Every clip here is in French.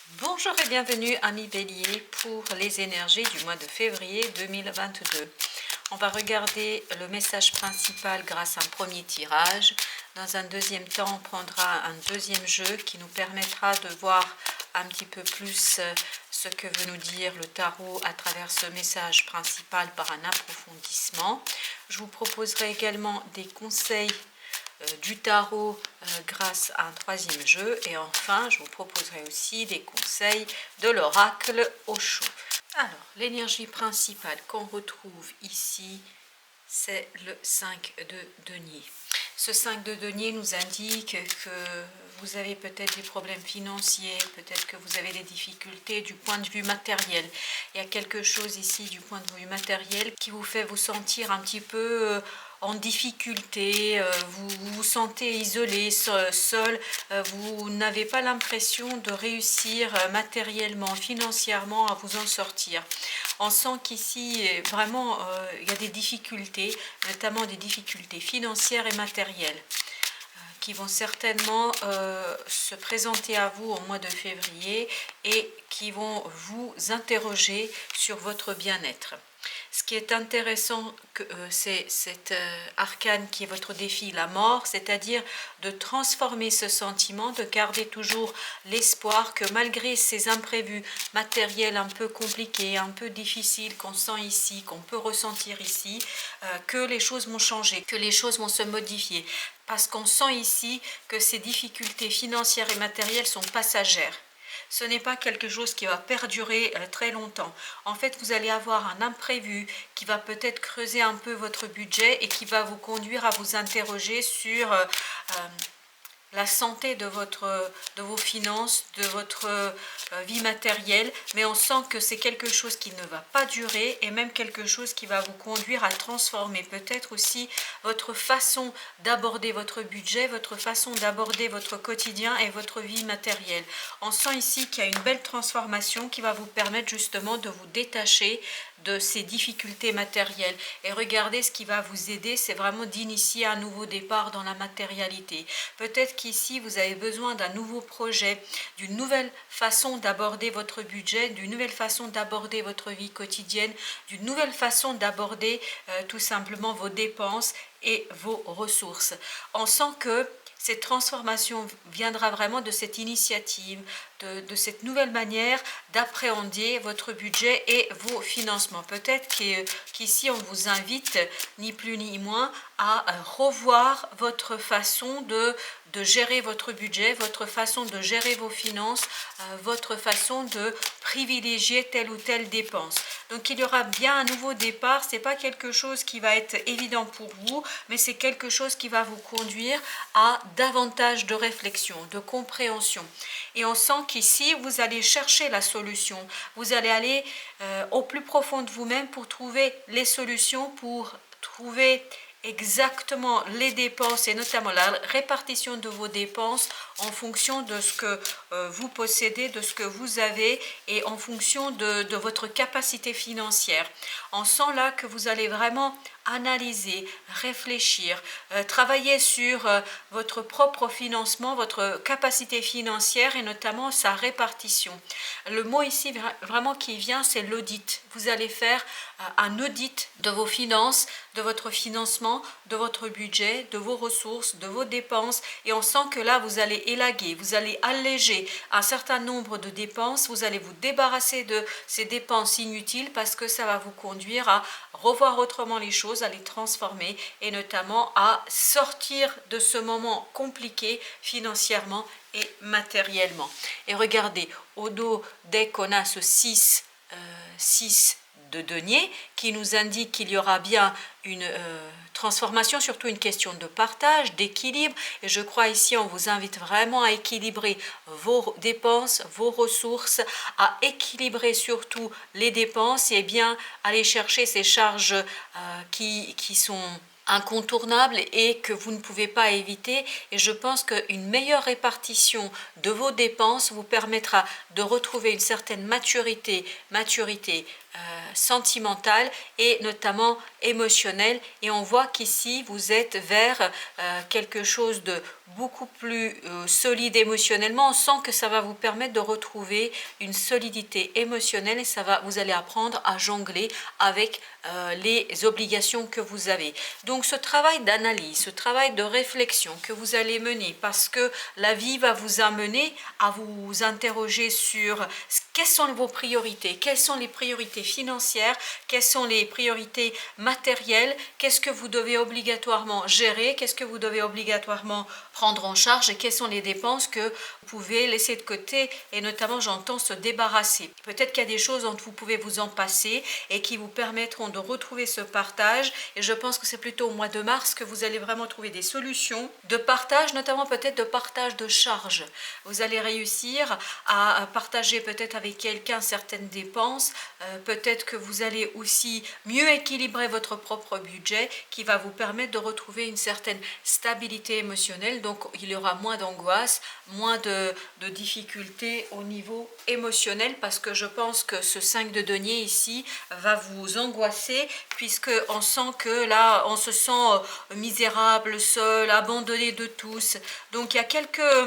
Bonjour et bienvenue amis Bélier pour les énergies du mois de février 2022. On va regarder le message principal grâce à un premier tirage. Dans un deuxième temps, on prendra un deuxième jeu qui nous permettra de voir un petit peu plus ce que veut nous dire le tarot à travers ce message principal par un approfondissement. Je vous proposerai également des conseils du tarot grâce à un troisième jeu, et enfin je vous proposerai aussi des conseils de l'oracle Osho. Alors l'énergie principale qu'on retrouve ici, c'est le 5 de denier. Ce 5 de denier nous indique que vous avez peut-être des problèmes financiers, peut-être que vous avez des difficultés du point de vue matériel. Il y a quelque chose ici du point de vue matériel qui vous fait vous sentir un petit peu en difficulté, vous vous sentez isolé, seul, vous n'avez pas l'impression de réussir matériellement, financièrement à vous en sortir. On sent qu'ici, vraiment, il y a des difficultés, notamment des difficultés financières et matérielles, qui vont certainement se présenter à vous au mois de février et qui vont vous interroger sur votre bien-être. Ce qui est intéressant, c'est cet arcane qui est votre défi, la mort, c'est-à-dire de transformer ce sentiment, de garder toujours l'espoir que malgré ces imprévus matériels un peu compliqués, un peu difficiles qu'on sent ici, qu'on peut ressentir ici, que les choses vont changer, que les choses vont se modifier. Parce qu'on sent ici que ces difficultés financières et matérielles sont passagères. Ce n'est pas quelque chose qui va perdurer très longtemps. En fait, vous allez avoir un imprévu qui va peut-être creuser un peu votre budget et qui va vous conduire à vous interroger sur la santé de vos finances, de votre vie matérielle, mais on sent que c'est quelque chose qui ne va pas durer et même quelque chose qui va vous conduire à transformer peut-être aussi votre façon d'aborder votre budget, votre façon d'aborder votre quotidien et votre vie matérielle. On sent ici qu'il y a une belle transformation qui va vous permettre justement de vous détacher de ces difficultés matérielles. Et regardez, ce qui va vous aider, c'est vraiment d'initier un nouveau départ dans la matérialité. Peut-être qu'ici, vous avez besoin d'un nouveau projet, d'une nouvelle façon d'aborder votre budget, d'une nouvelle façon d'aborder votre vie quotidienne, d'une nouvelle façon d'aborder tout simplement vos dépenses et vos ressources. On sent que cette transformation viendra vraiment de cette initiative, de cette nouvelle manière d'appréhender votre budget et vos financements. Peut-être qu'ici, on vous invite, ni plus ni moins, à revoir votre façon de gérer votre budget, votre façon de gérer vos finances, votre façon de privilégier telle ou telle dépense. Donc il y aura bien un nouveau départ, c'est pas quelque chose qui va être évident pour vous, mais c'est quelque chose qui va vous conduire à davantage de réflexion, de compréhension. Et on sent qu'ici, vous allez chercher la solution, vous allez aller au plus profond de vous-même pour trouver les solutions, pour trouver exactement les dépenses et notamment la répartition de vos dépenses en fonction de ce que vous possédez, de ce que vous avez et en fonction de votre capacité financière. On sent là que vous allez vraiment analyser, réfléchir, travailler sur votre propre financement, votre capacité financière et notamment sa répartition. Le mot ici vraiment qui vient, c'est l'audit. Vous allez faire un audit de vos finances, de votre financement, de votre budget, de vos ressources, de vos dépenses, et on sent que là vous allez élaguer, vous allez alléger un certain nombre de dépenses, vous allez vous débarrasser de ces dépenses inutiles parce que ça va vous conduire à revoir autrement les choses, à les transformer et notamment à sortir de ce moment compliqué financièrement et matériellement. Et regardez, au dos, dès qu'on a ce 6 de denier qui nous indique qu'il y aura bien une transformation, surtout une question de partage, d'équilibre. Et je crois ici, on vous invite vraiment à équilibrer vos dépenses, vos ressources, à équilibrer surtout les dépenses et bien aller chercher ces charges qui sont incontournable et que vous ne pouvez pas éviter. Et je pense qu'une meilleure répartition de vos dépenses vous permettra de retrouver une certaine maturité sentimentale et notamment émotionnelle, et on voit qu'ici vous êtes vers quelque chose de beaucoup plus solide émotionnellement. On sent que ça va vous permettre de retrouver une solidité émotionnelle, et vous allez apprendre à jongler avec les obligations que vous avez. Donc ce travail d'analyse, ce travail de réflexion que vous allez mener, parce que la vie va vous amener à vous interroger sur quelles sont vos priorités, quelles sont les priorités financières, quelles sont les priorités matérielles, qu'est-ce que vous devez obligatoirement gérer, qu'est-ce que vous devez obligatoirement prendre en charge, et quelles sont les dépenses que vous pouvez laisser de côté, et notamment j'entends se débarrasser. Peut-être qu'il y a des choses dont vous pouvez vous en passer et qui vous permettront de retrouver ce partage, et je pense que c'est plutôt au mois de mars que vous allez vraiment trouver des solutions de partage, notamment peut-être de partage de charges. Vous allez réussir à partager peut-être avec quelqu'un certaines dépenses, peut-être que vous allez aussi mieux équilibrer votre propre budget, qui va vous permettre de retrouver une certaine stabilité émotionnelle. Donc il y aura moins d'angoisse, moins de difficultés au niveau émotionnel, parce que je pense que ce 5 de denier ici va vous angoisser, puisque on sent que là on se sent misérable, seul, abandonné de tous. Donc il y a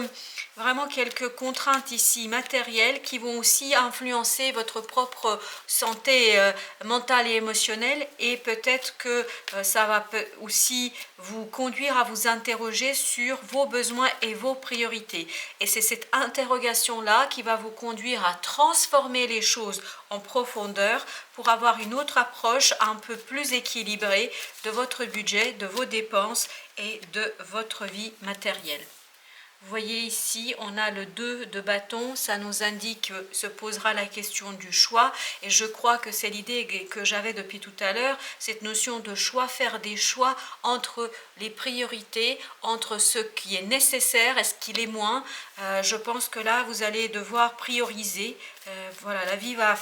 vraiment quelques contraintes ici matérielles qui vont aussi influencer votre propre santé mentale et émotionnelle, et peut-être que ça va aussi vous conduire à vous interroger sur vos besoins et vos priorités. Et c'est cette interrogation-là qui va vous conduire à transformer les choses en profondeur pour avoir une autre approche un peu plus équilibrée de votre budget, de vos dépenses et de votre vie matérielle. Vous voyez ici, on a le 2 de bâton, ça nous indique que se posera la question du choix, et je crois que c'est l'idée que j'avais depuis tout à l'heure, cette notion de choix, faire des choix entre les priorités, entre ce qui est nécessaire et ce qui l'est moins. Je pense que là, vous allez devoir prioriser. Voilà, la vie va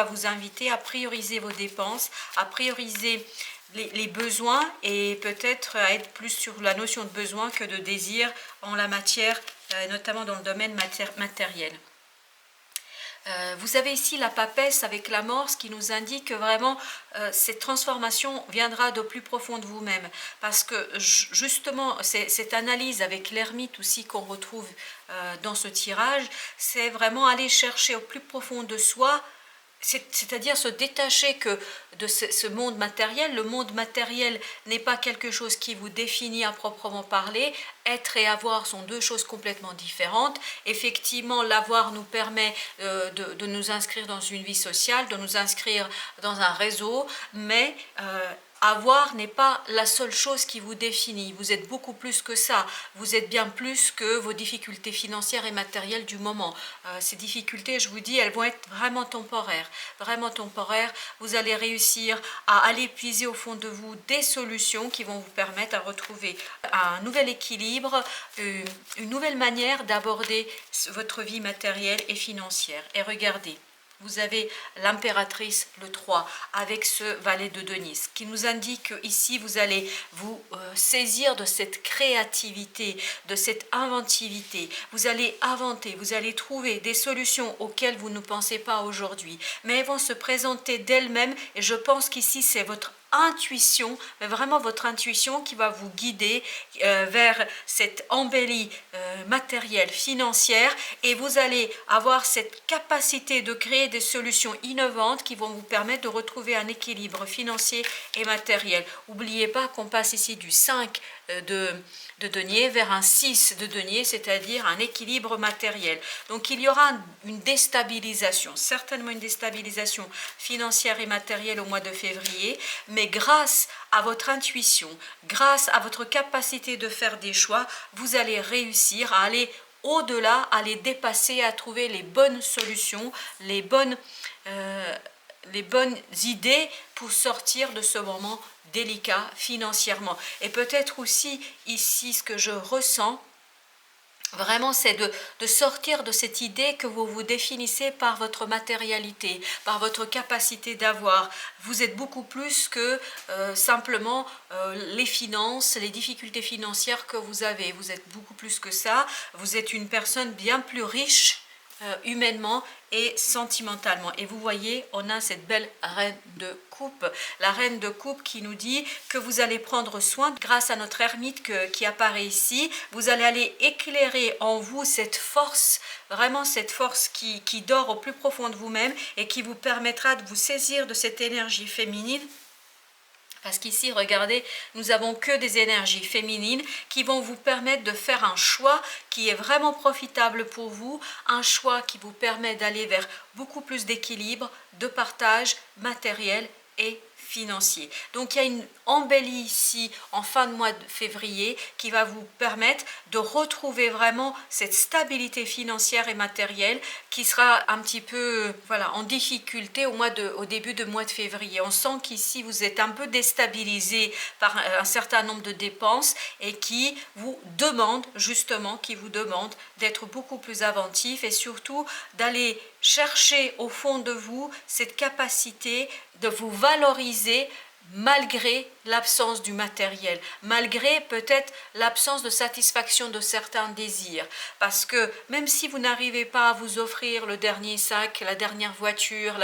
vous inviter à prioriser vos dépenses, à prioriser les besoins, et peut-être à être plus sur la notion de besoin que de désir en la matière, notamment dans le domaine matériel. Vous avez ici la papesse avec la mort, ce qui nous indique que vraiment cette transformation viendra de plus profond de vous-même, parce que justement cette analyse avec l'ermite aussi qu'on retrouve dans ce tirage, c'est vraiment aller chercher au plus profond de soi, c'est-à-dire se détacher de ce monde matériel. Le monde matériel n'est pas quelque chose qui vous définit à proprement parler. Être et avoir sont deux choses complètement différentes. Effectivement, l'avoir nous permet de nous inscrire dans une vie sociale, de nous inscrire dans un réseau, mais avoir n'est pas la seule chose qui vous définit. Vous êtes beaucoup plus que ça. Vous êtes bien plus que vos difficultés financières et matérielles du moment. Ces difficultés, je vous dis, elles vont être vraiment temporaires. Vraiment temporaires. Vous allez réussir à aller puiser au fond de vous des solutions qui vont vous permettre à retrouver un nouvel équilibre, une nouvelle manière d'aborder votre vie matérielle et financière. Et regardez, vous avez l'impératrice, le 3, avec ce valet de denier, ce qui nous indique qu'ici, vous allez vous saisir de cette créativité, de cette inventivité. Vous allez inventer, vous allez trouver des solutions auxquelles vous ne pensez pas aujourd'hui, mais elles vont se présenter d'elles-mêmes, et je pense qu'ici, c'est votre intuition, mais vraiment votre intuition qui va vous guider vers cette embellie matérielle, financière, et vous allez avoir cette capacité de créer des solutions innovantes qui vont vous permettre de retrouver un équilibre financier et matériel. N'oubliez pas qu'on passe ici du 5 de denier vers un 6 de denier, c'est-à-dire un équilibre matériel. Donc il y aura une déstabilisation, certainement une déstabilisation financière et matérielle au mois de février, mais grâce à votre intuition, grâce à votre capacité de faire des choix, vous allez réussir à aller au-delà, à les dépasser, à trouver les bonnes solutions, les bonnes idées pour sortir de ce moment délicat financièrement. Et peut-être aussi ici, ce que je ressens, vraiment, c'est de sortir de cette idée que vous vous définissez par votre matérialité, par votre capacité d'avoir. Vous êtes beaucoup plus que simplement les finances, les difficultés financières que vous avez. Vous êtes beaucoup plus que ça. Vous êtes une personne bien plus riche humainement et sentimentalement. Et vous voyez, on a cette belle reine de coupe, la reine de coupe qui nous dit que vous allez prendre soin, grâce à notre ermite qui apparaît ici, vous allez aller éclairer en vous cette force, vraiment cette force qui dort au plus profond de vous-même et qui vous permettra de vous saisir de cette énergie féminine. Parce qu'ici, regardez, nous avons que des énergies féminines qui vont vous permettre de faire un choix qui est vraiment profitable pour vous, un choix qui vous permet d'aller vers beaucoup plus d'équilibre, de partage matériel et financier. Donc il y a une embellie ici en fin de mois de février qui va vous permettre de retrouver vraiment cette stabilité financière et matérielle qui sera un petit peu voilà, en difficulté au début de mois de février. On sent qu'ici vous êtes un peu déstabilisé par un certain nombre de dépenses et qui vous demande justement, d'être beaucoup plus inventif et surtout d'aller chercher au fond de vous cette capacité de vous valoriser malgré l'absence du matériel, malgré peut-être l'absence de satisfaction de certains désirs. Parce que même si vous n'arrivez pas à vous offrir le dernier sac, la dernière voiture,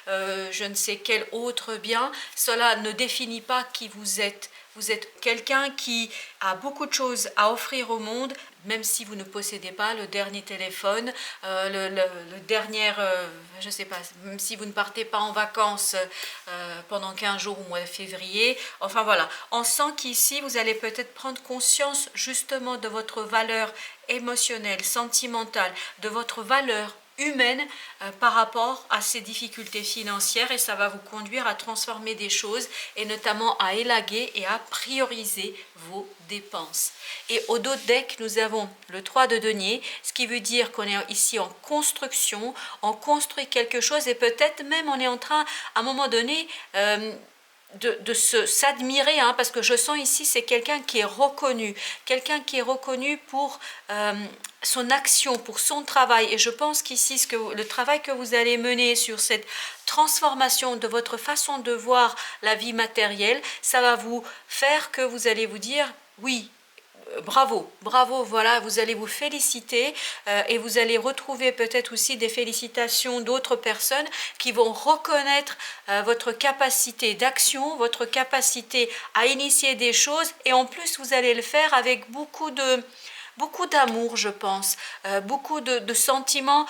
je ne sais quel autre bien, cela ne définit pas qui vous êtes. Vous êtes quelqu'un qui a beaucoup de choses à offrir au monde, même si vous ne possédez pas le dernier téléphone, le dernier, je sais pas, même si vous ne partez pas en vacances pendant 15 jours au mois de février. Enfin voilà, on sent qu'ici, vous allez peut-être prendre conscience justement de votre valeur émotionnelle, sentimentale, de votre valeur humaine par rapport à ces difficultés financières et ça va vous conduire à transformer des choses et notamment à élaguer et à prioriser vos dépenses. Et au dos de deck, nous avons le 3 de denier, ce qui veut dire qu'on est ici en construction, on construit quelque chose et peut-être même on est en train à un moment donné de s'admirer, hein, parce que je sens ici c'est quelqu'un qui est reconnu pour son action, pour son travail. Et je pense qu'ici le travail que vous allez mener sur cette transformation de votre façon de voir la vie matérielle, ça va vous faire que vous allez vous dire oui, bravo, bravo, voilà, vous allez vous féliciter et vous allez retrouver peut-être aussi des félicitations d'autres personnes qui vont reconnaître votre capacité d'action, votre capacité à initier des choses et en plus vous allez le faire avec beaucoup d'amour, je pense, beaucoup de sentiments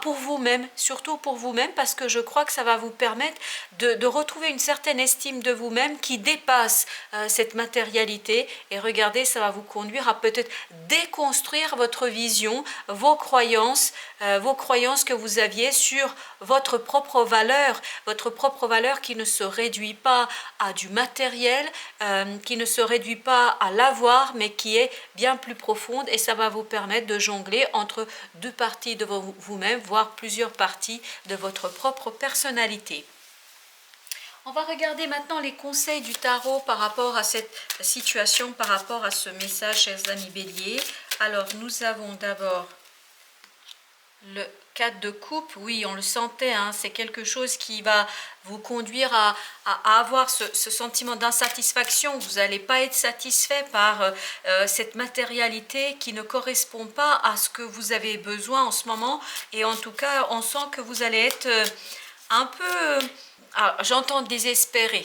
pour vous-même, surtout pour vous-même, parce que je crois que ça va vous permettre de retrouver une certaine estime de vous-même qui dépasse cette matérialité. Et regardez, ça va vous conduire à peut-être déconstruire votre vision, vos croyances que vous aviez sur votre propre valeur qui ne se réduit pas à du matériel, qui ne se réduit pas à l'avoir, mais qui est bien plus profonde et ça va vous permettre de jongler entre deux parties de vous-même, voire plusieurs parties de votre propre personnalité. On va regarder maintenant les conseils du tarot par rapport à cette situation, par rapport à ce message, chers amis béliers. Alors, nous avons d'abord le 4 de coupe, oui, on le sentait, hein, c'est quelque chose qui va vous conduire à avoir ce sentiment d'insatisfaction. Vous n'allez pas être satisfait par cette matérialité qui ne correspond pas à ce que vous avez besoin en ce moment. Et en tout cas, on sent que vous allez être un peu... j'entends désespéré.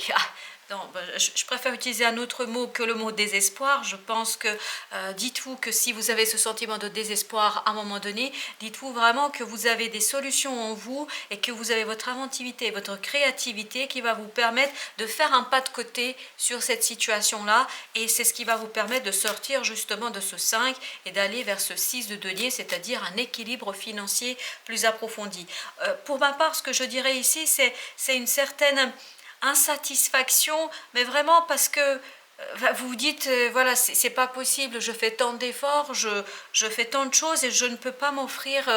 Non, je préfère utiliser un autre mot que le mot désespoir. Je pense que dites-vous que si vous avez ce sentiment de désespoir à un moment donné, dites-vous vraiment que vous avez des solutions en vous et que vous avez votre inventivité, votre créativité qui va vous permettre de faire un pas de côté sur cette situation-là et c'est ce qui va vous permettre de sortir justement de ce 5 et d'aller vers ce 6 de denier, c'est-à-dire un équilibre financier plus approfondi. Pour ma part, ce que je dirais ici, c'est une certaine insatisfaction, mais vraiment parce que vous vous dites, voilà, c'est pas possible, je fais tant d'efforts, je fais tant de choses et je ne peux pas m'offrir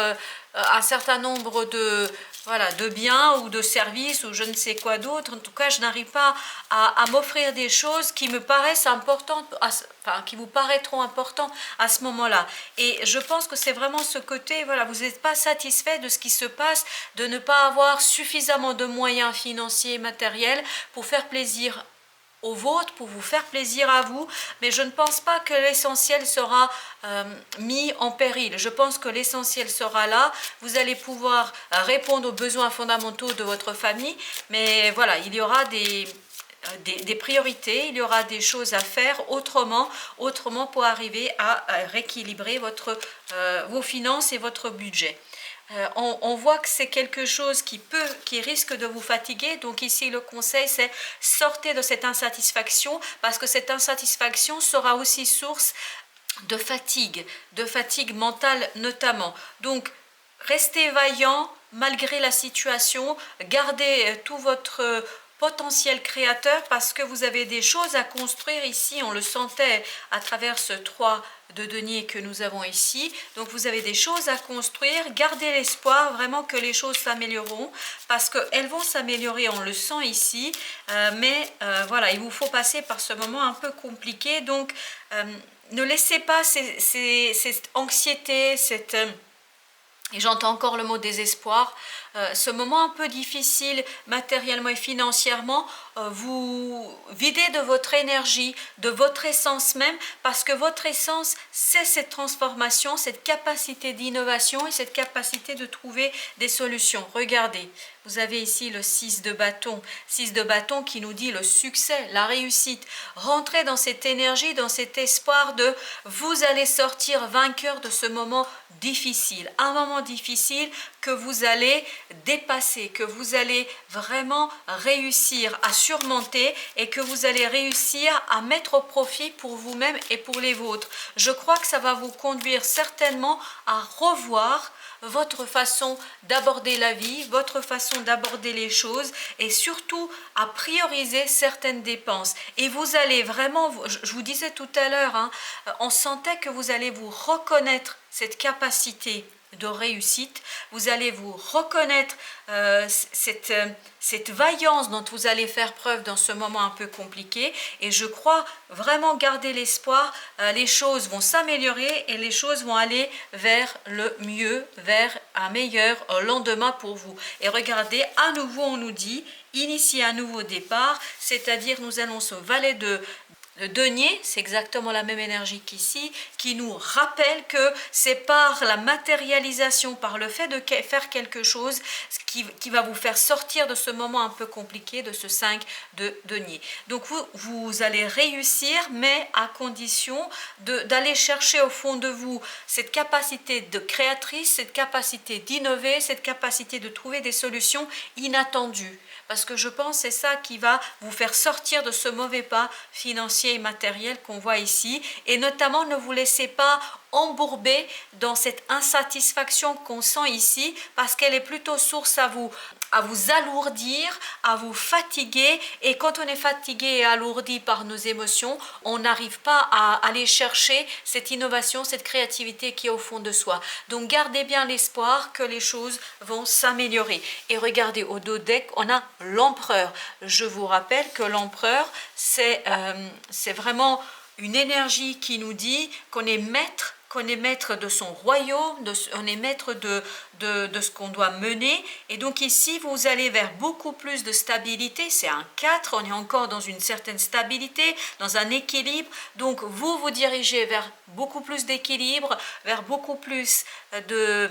un certain nombre de biens ou de services ou je ne sais quoi d'autre. En tout cas, je n'arrive pas à m'offrir des choses qui me paraissent importantes, qui vous paraîtront importantes à ce moment-là. Et je pense que c'est vraiment ce côté, voilà, vous n'êtes pas satisfait de ce qui se passe, de ne pas avoir suffisamment de moyens financiers et matériels pour faire plaisir au vôtre, pour vous faire plaisir à vous, mais je ne pense pas que l'essentiel sera mis en péril. Je pense que l'essentiel sera là. Vous allez pouvoir répondre aux besoins fondamentaux de votre famille, mais voilà, il y aura des priorités, il y aura des choses à faire autrement pour arriver à rééquilibrer vos finances et votre budget. On voit que c'est quelque chose qui risque de vous fatiguer. Donc ici, le conseil, c'est sortez de cette insatisfaction, parce que cette insatisfaction sera aussi source de fatigue mentale notamment. Donc, restez vaillant malgré la situation, gardez tout votre potentiel créateur, parce que vous avez des choses à construire ici. On le sentait à travers ce 3 de denier que nous avons ici. Donc vous avez des choses à construire. Gardez l'espoir vraiment que les choses s'amélioreront, parce qu'elles vont s'améliorer, on le sent ici. Mais voilà, il vous faut passer par ce moment un peu compliqué. Donc ne laissez pas cette anxiété, et j'entends encore le mot désespoir, ce moment un peu difficile matériellement et financièrement, vous videz de votre énergie, de votre essence même, parce que votre essence, c'est cette transformation, cette capacité d'innovation et cette capacité de trouver des solutions. Regardez, vous avez ici le 6 de bâton qui nous dit le succès, la réussite. Rentrez dans cette énergie, dans cet espoir de vous allez sortir vainqueur de ce moment difficile, un moment difficile que vous allez dépasser, que vous allez vraiment réussir à surmonter, et que vous allez réussir à mettre au profit pour vous-même et pour les vôtres. Je crois que ça va vous conduire certainement à revoir votre façon d'aborder la vie, votre façon d'aborder les choses, et surtout à prioriser certaines dépenses. Et vous allez vraiment, je vous disais tout à l'heure, hein, on sentait que vous allez vous reconnaître cette capacité de réussite, vous allez vous reconnaître cette vaillance dont vous allez faire preuve dans ce moment un peu compliqué, et je crois vraiment garder l'espoir, les choses vont s'améliorer et les choses vont aller vers le mieux, vers un meilleur lendemain pour vous. Et regardez, à nouveau on nous dit, initier un nouveau départ, c'est-à-dire nous allons ce valet de denier, c'est exactement la même énergie qu'ici, qui nous rappelle que c'est par la matérialisation, par le fait de faire quelque chose qui va vous faire sortir de ce moment un peu compliqué, de ce 5 de denier. Donc vous allez réussir, mais à condition d'aller chercher au fond de vous cette capacité de créatrice, cette capacité d'innover, cette capacité de trouver des solutions inattendues. Parce que je pense que c'est ça qui va vous faire sortir de ce mauvais pas financier et matériel qu'on voit ici. Et notamment, ne vous laissez pas embourber dans cette insatisfaction qu'on sent ici, parce qu'elle est plutôt source à vous alourdir, à vous fatiguer. Et quand on est fatigué et alourdi par nos émotions, on n'arrive pas à aller chercher cette innovation, cette créativité qui est au fond de soi. Donc gardez bien l'espoir que les choses vont s'améliorer. Et regardez, au dos deck, on a l'empereur. Je vous rappelle que l'empereur, c'est vraiment une énergie qui nous dit qu'on est maître de son royaume, on est maître de ce qu'on doit mener. Et donc ici, vous allez vers beaucoup plus de stabilité. C'est un 4, on est encore dans une certaine stabilité, dans un équilibre. Donc vous dirigez vers beaucoup plus d'équilibre, vers beaucoup plus de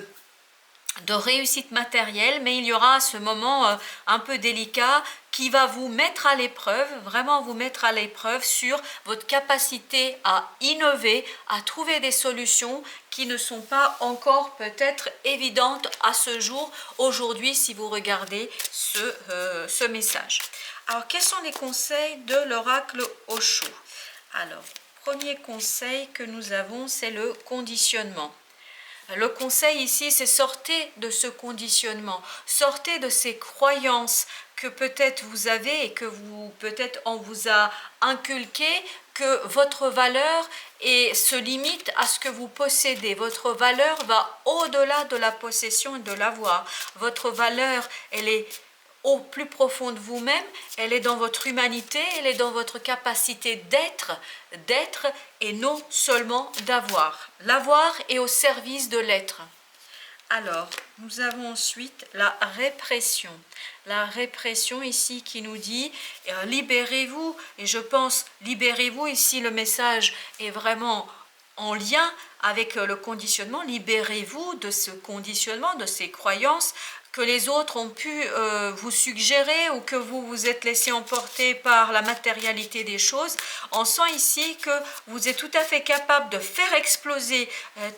réussite matérielle, mais il y aura ce moment un peu délicat qui va vous mettre à l'épreuve, vraiment vous mettre à l'épreuve sur votre capacité à innover, à trouver des solutions qui ne sont pas encore peut-être évidentes à ce jour, aujourd'hui, si vous regardez ce message. Alors, quels sont les conseils de l'oracle Osho? Alors, premier conseil que nous avons, c'est le conditionnement. Le conseil ici, c'est sortez de ce conditionnement, sortez de ces croyances que peut-être vous avez et que peut-être on vous a inculqué, que votre valeur se limite à ce que vous possédez. Votre valeur va au-delà de la possession et de l'avoir. Votre valeur, elle est au plus profond de vous-même, elle est dans votre humanité, elle est dans votre capacité d'être et non seulement d'avoir. L'avoir est au service de l'être. Alors, nous avons ensuite la répression. La répression ici qui nous dit libérez-vous. Et je pense, libérez-vous ici, le message est vraiment en lien avec le conditionnement. Libérez-vous de ce conditionnement, de ces croyances que les autres ont pu vous suggérer ou que vous vous êtes laissé emporter par la matérialité des choses. On sent ici que vous êtes tout à fait capable de faire exploser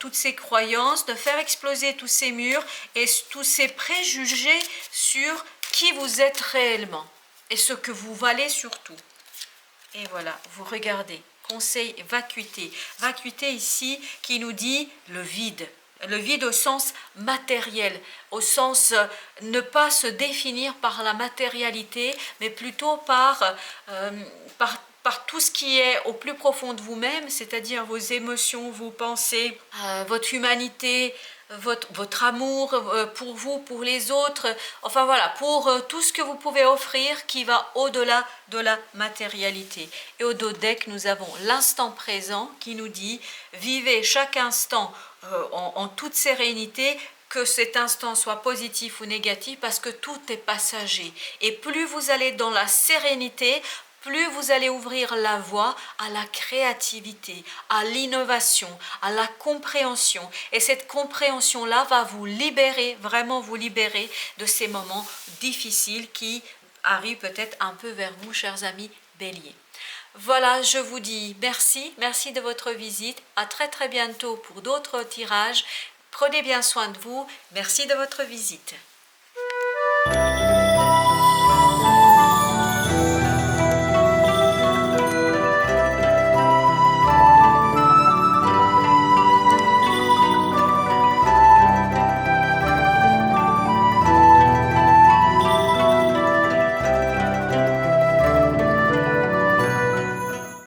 toutes ces croyances, de faire exploser tous ces murs et tous ces préjugés sur qui vous êtes réellement et ce que vous valez surtout. Et voilà, vous regardez, conseil vacuité. Vacuité ici qui nous dit le vide. Le vide au sens matériel, au sens ne pas se définir par la matérialité, mais plutôt par tout ce qui est au plus profond de vous-même, c'est-à-dire vos émotions, vos pensées, votre humanité, votre amour pour vous, pour les autres, enfin voilà, pour tout ce que vous pouvez offrir qui va au-delà de la matérialité. Et au dos deck, nous avons l'instant présent qui nous dit vivez chaque instant en toute sérénité, que cet instant soit positif ou négatif, parce que tout est passager. Et plus vous allez dans la sérénité, plus vous allez ouvrir la voie à la créativité, à l'innovation, à la compréhension. Et cette compréhension-là va vous libérer, vraiment vous libérer de ces moments difficiles qui arrivent peut-être un peu vers vous, chers amis Bélier. Voilà, je vous dis merci de votre visite. À très très bientôt pour d'autres tirages. Prenez bien soin de vous. Merci de votre visite.